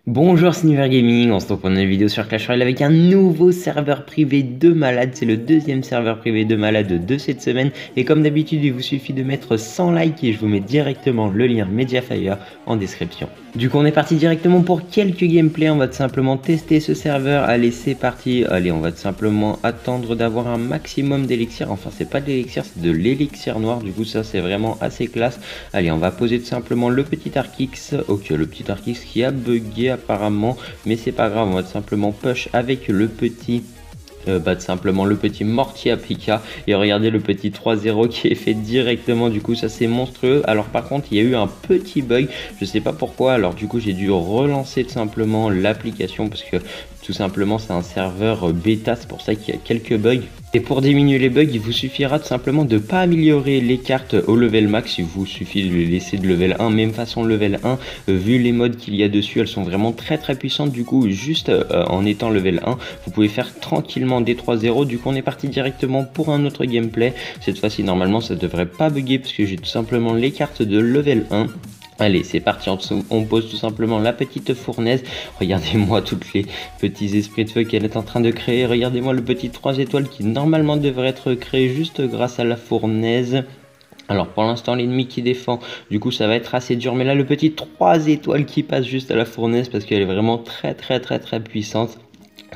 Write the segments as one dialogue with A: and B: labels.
A: Bonjour, c'est Niver Gaming, on se retrouve pour une nouvelle vidéo sur Clash Royale avec un nouveau serveur privé de malade. C'est le deuxième serveur privé de malade de cette semaine. Et comme d'habitude, il vous suffit de mettre 100 likes et je vous mets directement le lien Mediafire en description. Du coup, on est parti directement pour quelques gameplays. On va tout simplement tester ce serveur. Allez, c'est parti. Allez, on va tout simplement attendre d'avoir un maximum d'élixir. Enfin, c'est pas de l'élixir, c'est de l'élixir noir. Du coup, ça, c'est vraiment assez classe. Allez, on va poser tout simplement le petit Archix. Ok, le petit Archix qui a bugué apparemment, mais c'est pas grave, on va tout simplement push avec le petit tout simplement le petit mortier à Pika. Et regardez le petit 3-0 qui est fait directement, du coup ça c'est monstrueux. Alors par contre il y a eu un petit bug, je sais pas pourquoi, alors du coup j'ai dû relancer tout simplement l'application parce que tout simplement c'est un serveur bêta, c'est pour ça qu'il y a quelques bugs. Et pour diminuer les bugs, il vous suffira tout simplement de ne pas améliorer les cartes au level max. Il vous suffit de les laisser de level 1, même façon level 1. Vu les modes qu'il y a dessus, elles sont vraiment très puissantes. Du coup, juste en étant level 1, vous pouvez faire tranquillement des 3-0. Du coup, on est parti directement pour un autre gameplay. Cette fois-ci, normalement, ça devrait pas bugger parce que j'ai tout simplement les cartes de level 1. Allez, c'est parti, on pose tout simplement la petite fournaise. Regardez-moi toutes les petits esprits de feu qu'elle est en train de créer. Regardez-moi le petit 3 étoiles qui normalement devrait être créé juste grâce à la fournaise. Alors pour l'instant l'ennemi qui défend, du coup ça va être assez dur. Mais là le petit 3 étoiles qui passe juste à la fournaise parce qu'elle est vraiment très puissante.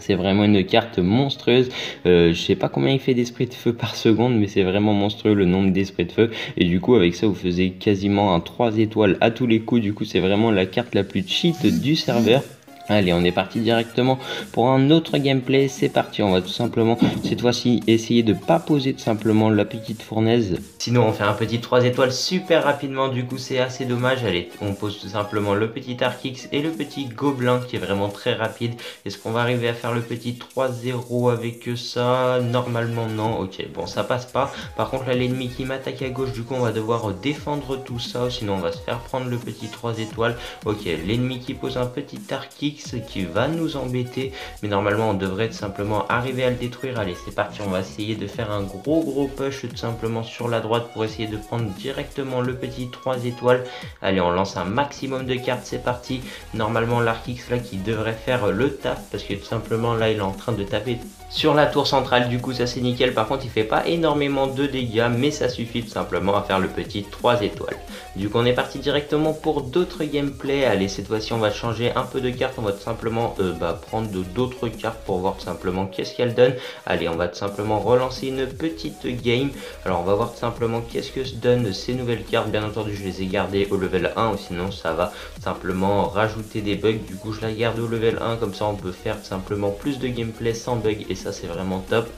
A: C'est vraiment une carte monstrueuse. Je sais pas combien il fait d'esprits de feu par seconde, mais c'est vraiment monstrueux le nombre d'esprits de feu. Et du coup, avec ça, vous faisiez quasiment un 3 étoiles à tous les coups. Du coup, c'est vraiment la carte la plus cheat du serveur. Allez, on est parti directement pour un autre gameplay. C'est parti, on va tout simplement cette fois-ci essayer de pas poser tout simplement la petite fournaise. Sinon on fait un petit 3 étoiles super rapidement, du coup c'est assez dommage. Allez, on pose tout simplement le petit Archix et le petit Gobelin qui est vraiment très rapide. Est-ce qu'on va arriver à faire le petit 3-0 avec ça? Normalement non. Ok, bon ça passe pas. Par contre là l'ennemi qui m'attaque à gauche, du coup on va devoir défendre tout ça, sinon on va se faire prendre le petit 3 étoiles. Ok, l'ennemi qui pose un petit Archix qui va nous embêter, mais normalement on devrait tout simplement arriver à le détruire. Allez, c'est parti, on va essayer de faire un gros push tout simplement sur la droite pour essayer de prendre directement le petit 3 étoiles. Allez, on lance un maximum de cartes, c'est parti. Normalement l'Archix là qui devrait faire le taf parce que tout simplement là il est en train de taper sur la tour centrale, du coup ça c'est nickel. Par contre il fait pas énormément de dégâts, mais ça suffit tout simplement à faire le petit 3 étoiles. Du coup on est parti directement pour d'autres gameplays. Allez, cette fois-ci on va changer un peu de cartes, on va tout simplement prendre d'autres cartes pour voir tout simplement qu'est-ce qu'elles donnent. Allez, on va tout simplement relancer une petite game. Alors on va voir tout simplement qu'est-ce que se donnent ces nouvelles cartes. Bien entendu je les ai gardées au level 1, ou sinon ça va simplement rajouter des bugs. Du coup je la garde au level 1, comme ça on peut faire tout simplement plus de gameplay sans bug, et ça c'est vraiment top.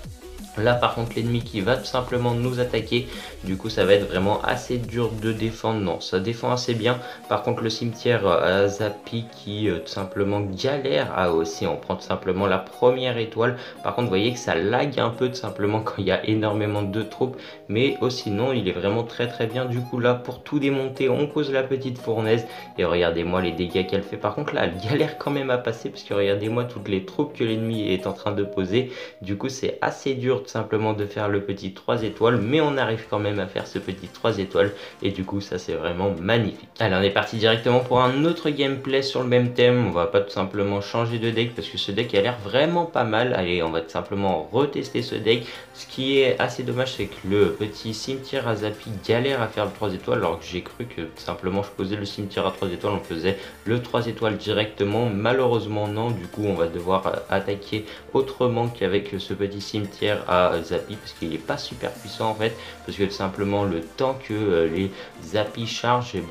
A: Là par contre l'ennemi qui va tout simplement nous attaquer, du coup ça va être vraiment assez dur de défendre. Non, ça défend assez bien. Par contre le cimetière à Zappy qui tout simplement galère. Ah aussi, on prend tout simplement la première étoile. Par contre vous voyez que ça lag un peu tout simplement quand il y a énormément de troupes, mais sinon il est vraiment très bien. Du coup là pour tout démonter on pose la petite fournaise et regardez-moi les dégâts qu'elle fait. Par contre là elle galère quand même à passer parce que regardez-moi toutes les troupes que l'ennemi est en train de poser. Du coup c'est assez dur tout simplement de faire le petit 3 étoiles, mais on arrive quand même à faire ce petit 3 étoiles, et du coup ça c'est vraiment magnifique. Allez, on est parti directement pour un autre gameplay sur le même thème. On va pas tout simplement changer de deck parce que ce deck a l'air vraiment pas mal. Allez, on va tout simplement retester ce deck. Ce qui est assez dommage, c'est que le petit cimetière à Zappy galère à faire le 3 étoiles, alors que j'ai cru que tout simplement je posais le cimetière à 3 étoiles, on faisait le 3 étoiles directement. Malheureusement non, du coup on va devoir attaquer autrement qu'avec ce petit cimetière à Zappy, parce qu'il n'est pas super puissant en fait, parce que tout simplement le temps que les Zappy chargent, et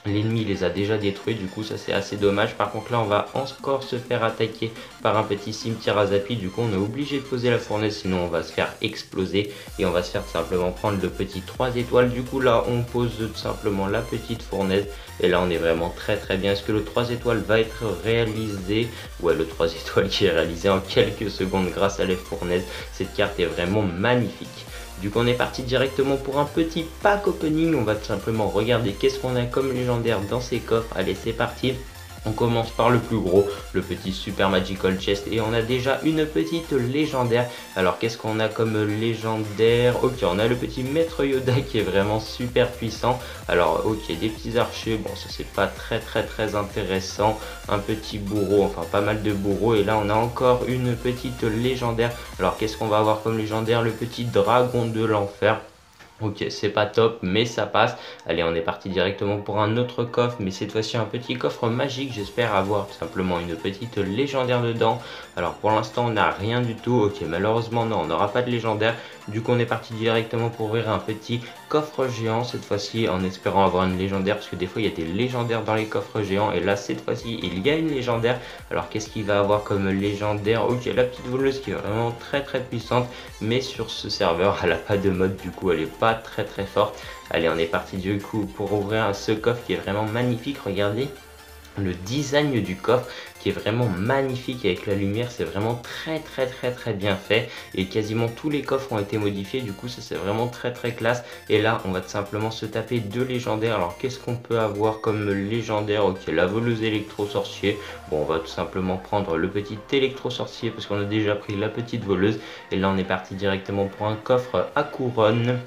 A: l'ennemi les a déjà détruits. Du coup ça c'est assez dommage. Par contre là on va encore se faire attaquer par un petit cimetière à Zappy. Du coup on est obligé de poser la fournaise, sinon on va se faire exploser et on va se faire tout simplement prendre le petit 3 étoiles. Du coup là on pose tout simplement la petite fournaise et là on est vraiment très bien. Est-ce que le 3 étoiles va être réalisé? Ouais, le 3 étoiles qui est réalisé en quelques secondes grâce à les fournaises. Cette carte est vraiment magnifique. Du coup on est parti directement pour un petit pack opening. On va tout simplement regarder qu'est-ce qu'on a comme légendaire dans ces coffres. Allez, c'est parti. On commence par le plus gros, le petit Super Magical Chest, et on a déjà une petite légendaire. Alors qu'est-ce qu'on a comme légendaire? Ok, on a le petit Maître Yoda qui est vraiment super puissant. Alors ok, des petits archers, bon ça c'est pas très intéressant. Un petit bourreau, enfin pas mal de bourreaux, et là on a encore une petite légendaire. Alors qu'est-ce qu'on va avoir comme légendaire? Le petit dragon de l'enfer. Ok, c'est pas top, mais ça passe. Allez, on est parti directement pour un autre coffre, mais cette fois-ci un petit coffre magique. J'espère avoir simplement une petite légendaire dedans. Alors pour l'instant, on n'a rien du tout. Ok, malheureusement, non, on n'aura pas de légendaire. Du coup, on est parti directement pour ouvrir un petit coffre géant cette fois-ci, en espérant avoir une légendaire, parce que des fois, il y a des légendaires dans les coffres géants. Et là, cette fois-ci, il y a une légendaire. Alors, qu'est-ce qu'il va avoir comme légendaire? Ok, la petite voleuse qui est vraiment très puissante, mais sur ce serveur, elle n'a pas de mode, du coup, elle est pas très forte. Allez, on est parti du coup pour ouvrir ce coffre qui est vraiment magnifique. Regardez le design du coffre qui est vraiment magnifique avec la lumière, c'est vraiment très bien fait, et quasiment tous les coffres ont été modifiés, du coup ça c'est vraiment très classe. Et là on va tout simplement se taper deux légendaires. Alors qu'est-ce qu'on peut avoir comme légendaire? Ok, la voleuse électro sorcier. Bon, on va tout simplement prendre le petit électro sorcier parce qu'on a déjà pris la petite voleuse, et là on est parti directement pour un coffre à couronne.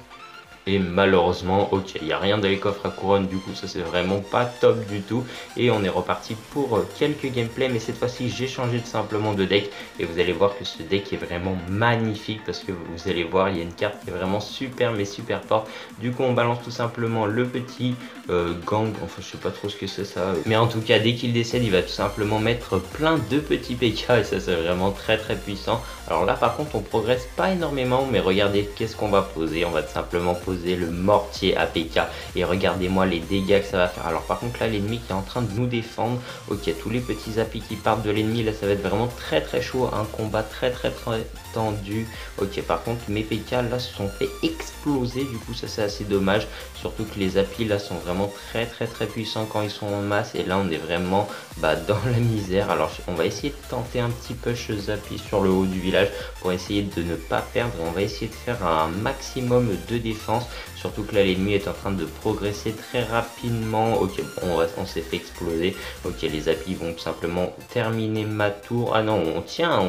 A: Et malheureusement, ok, il n'y a rien dans les coffres à couronne, du coup ça c'est vraiment pas top du tout. Et on est reparti pour quelques gameplays, mais cette fois-ci j'ai changé tout simplement de deck. Et vous allez voir que ce deck est vraiment magnifique, parce que vous allez voir, il y a une carte qui est vraiment super forte. Du coup on balance tout simplement le petit gang, enfin je sais pas trop ce que c'est ça. Mais en tout cas, dès qu'il décède, il va tout simplement mettre plein de petits PK, et ça c'est vraiment très puissant. Alors là par contre on progresse pas énormément, mais regardez qu'est-ce qu'on va poser. On va tout simplement poser le mortier APK, et regardez-moi les dégâts que ça va faire. Alors par contre là, l'ennemi qui est en train de nous défendre, ok, tous les petits appuis qui partent de l'ennemi, là ça va être vraiment très chaud, un combat très tendu. Ok, par contre mes PK là se sont fait exploser, du coup ça c'est assez dommage, surtout que les appuis là sont vraiment très puissants quand ils sont en masse, et là on est vraiment dans la misère. Alors on va essayer de tenter un petit push zappi sur le haut du village pour essayer de ne pas perdre, et on va essayer de faire un maximum de défense, surtout que là l'ennemi est en train de progresser très rapidement. Ok, bon, on s'est fait exploser. Ok, les applis vont tout simplement terminer ma tour. Ah non, on tient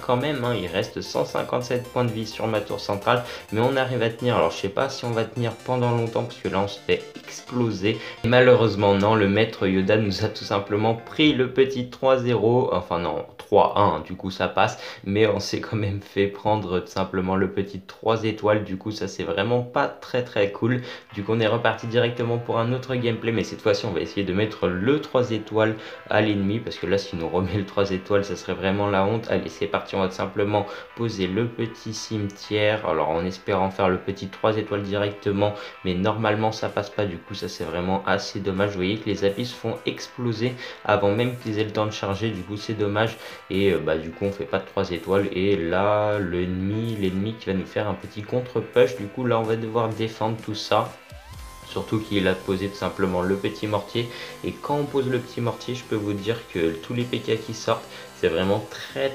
A: quand même, hein. Il reste 157 points de vie sur ma tour centrale, mais on arrive à tenir. Alors je sais pas si on va tenir pendant longtemps, parce que là on se fait exploser. Et malheureusement non, le maître Yoda nous a tout simplement pris le petit 3-0, enfin non, 3-1, du coup ça passe, mais on s'est quand même fait prendre tout simplement le petit 3 étoiles, du coup ça c'est vraiment pas très cool. Du coup on est reparti directement pour un autre gameplay, mais cette fois-ci on va essayer de mettre le 3 étoiles à l'ennemi, parce que là si nous remet le 3 étoiles ça serait vraiment la honte. Allez, c'est parti, on va tout simplement poser le petit cimetière, alors en espérant faire le petit 3 étoiles directement, mais normalement ça passe pas, du coup ça c'est vraiment assez dommage. Vous voyez que les appuis se font exploser avant même qu'ils aient le temps de charger, du coup c'est dommage. Et du coup on fait pas de 3 étoiles, et là l'ennemi qui va nous faire un petit contre-push, du coup là on va devoir défendre tout ça. Surtout qu'il a posé tout simplement le petit mortier, et quand on pose le petit mortier, je peux vous dire que tous les PK qui sortent, c'est vraiment très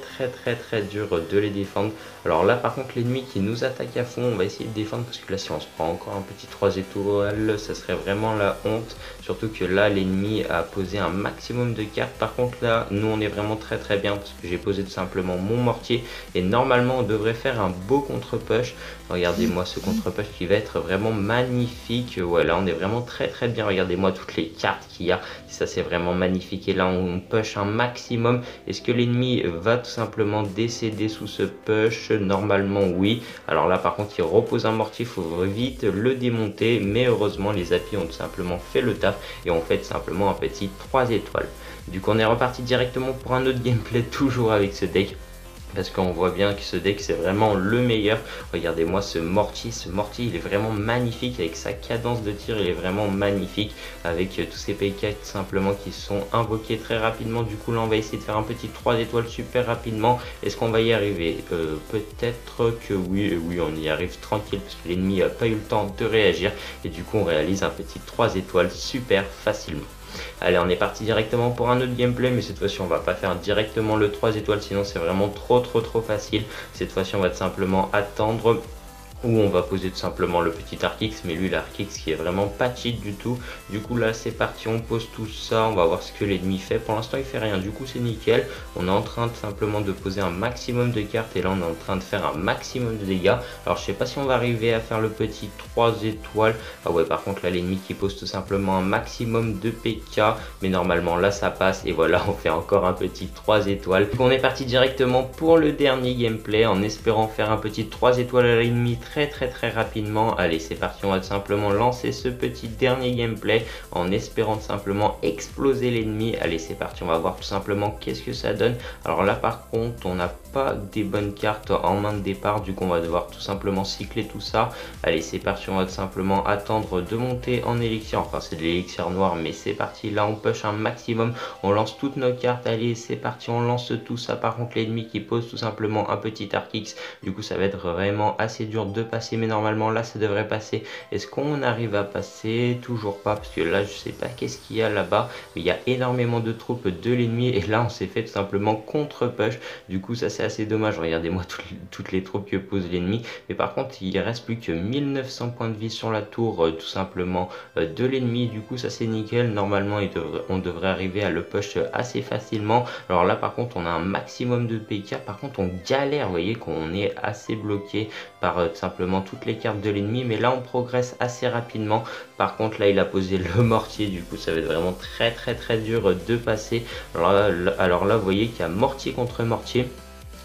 A: dur de les défendre. Alors là par contre l'ennemi qui nous attaque à fond, on va essayer de défendre, parce que là si on se prend encore un petit 3 étoiles, ça serait vraiment la honte. Surtout que là l'ennemi a posé un maximum de cartes. Par contre là nous on est vraiment très bien, parce que j'ai posé tout simplement mon mortier, et normalement on devrait faire un beau contre-push. Regardez-moi ce contre-push qui va être vraiment magnifique. Ouais, là on est vraiment très bien. Regardez-moi toutes les cartes qu'il y a, ça c'est vraiment magnifique. Et là on push un maximum. Est-ce que l'ennemi va tout simplement décéder sous ce push? Normalement oui. Alors là par contre il repose un mortier, il faut vite le démonter, mais heureusement les appuis ont tout simplement fait le taf, et on fait tout simplement un petit 3 étoiles. Du coup on est reparti directement pour un autre gameplay, toujours avec ce deck, parce qu'on voit bien que ce deck c'est vraiment le meilleur. Regardez-moi ce mortier il est vraiment magnifique, avec sa cadence de tir, il est vraiment magnifique, avec tous ces PK tout simplement qui sont invoqués très rapidement. Du coup là on va essayer de faire un petit 3 étoiles super rapidement. Est-ce qu'on va y arriver? Peut-être que oui, on y arrive tranquille, parce que l'ennemi n'a pas eu le temps de réagir, et du coup on réalise un petit 3 étoiles super facilement. Allez, on est parti directement pour un autre gameplay, mais cette fois-ci on va pas faire directement le 3 étoiles, sinon c'est vraiment trop facile. Cette fois-ci on va tout simplement attendre. où on va poser tout simplement le petit arc X, mais lui l'arc X qui est vraiment pas cheat du tout. Du coup là c'est parti, on pose tout ça, on va voir ce que l'ennemi fait. Pour l'instant il fait rien, du coup c'est nickel. On est en train de simplement de poser un maximum de cartes et là on est en train de faire un maximum de dégâts. Alors je sais pas si on va arriver à faire le petit 3 étoiles. Ah ouais, par contre là l'ennemi qui pose tout simplement un maximum de PK, mais normalement là ça passe et voilà, on fait encore un petit 3 étoiles. Donc on est parti directement pour le dernier gameplay en espérant faire un petit 3 étoiles à l'ennemi très rapidement. Allez c'est parti, on va tout simplement lancer ce petit dernier gameplay en espérant tout simplement exploser l'ennemi. Allez c'est parti, on va voir tout simplement qu'est-ce que ça donne. Alors là par contre on n'a pas des bonnes cartes en main de départ, du coup on va devoir tout simplement cycler tout ça. Allez c'est parti, on va tout simplement attendre de monter en élixir, enfin c'est de l'élixir noir mais c'est parti. Là on push un maximum, on lance toutes nos cartes. Allez c'est parti, on lance tout ça. Par contre l'ennemi qui pose tout simplement un petit arc X, du coup ça va être vraiment assez dur de passer, mais normalement là ça devrait passer. Est-ce qu'on arrive à passer? Toujours pas, parce que là je sais pas qu'est-ce qu'il y a là-bas, mais il y a énormément de troupes de l'ennemi et là on s'est fait tout simplement contre push. Du coup ça c'est assez dommage, regardez-moi toutes les troupes que pose l'ennemi, mais par contre il reste plus que 1900 points de vie sur la tour tout simplement de l'ennemi. Du coup ça c'est nickel, normalement on devrait arriver à le push assez facilement. Alors là par contre on a un maximum de PK, par contre on galère, vous voyez qu'on est assez bloqué par tout simplement toutes les cartes de l'ennemi, mais là on progresse assez rapidement. Par contre là il a posé le mortier, du coup ça va être vraiment très dur de passer. Alors là vous voyez qu'il y a mortier contre mortier.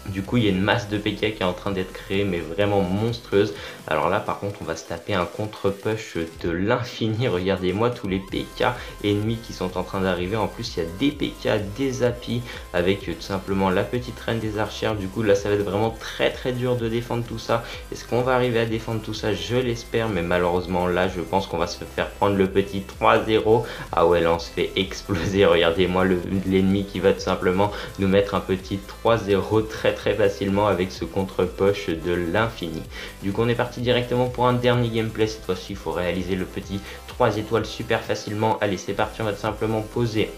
A: Du coup il y a une masse de PK qui est en train d'être créée, mais vraiment monstrueuse. Alors là par contre on va se taper un contre-push de l'infini. Regardez-moi tous les PK ennemis qui sont en train d'arriver. En plus il y a des PK, des appis avec tout simplement la petite reine des archères. Du coup là ça va être vraiment très dur de défendre tout ça. Est-ce qu'on va arriver à défendre tout ça? Je l'espère, mais malheureusement là je pense qu'on va se faire prendre le petit 3-0. Ah ouais, là on se fait exploser. Regardez-moi l'ennemi qui va tout simplement nous mettre un petit 3-0 très facilement avec ce contre-push de l'infini. Du coup on est parti directement pour un dernier gameplay. Cette fois-ci il faut réaliser le petit 3 étoiles super facilement. Allez c'est parti, on va tout simplement poser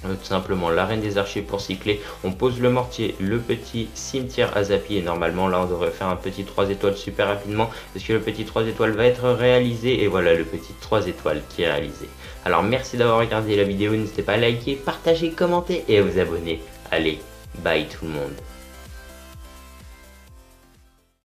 A: tout simplement la reine des archers pour cycler. On pose le mortier, le petit cimetière à zappy et normalement là on devrait faire un petit 3 étoiles super rapidement. Est-ce que le petit 3 étoiles va être réalisé? Et voilà le petit 3 étoiles qui est réalisé. Alors merci d'avoir regardé la vidéo, n'hésitez pas à liker, partager, commenter et à vous abonner. Allez, bye tout le monde.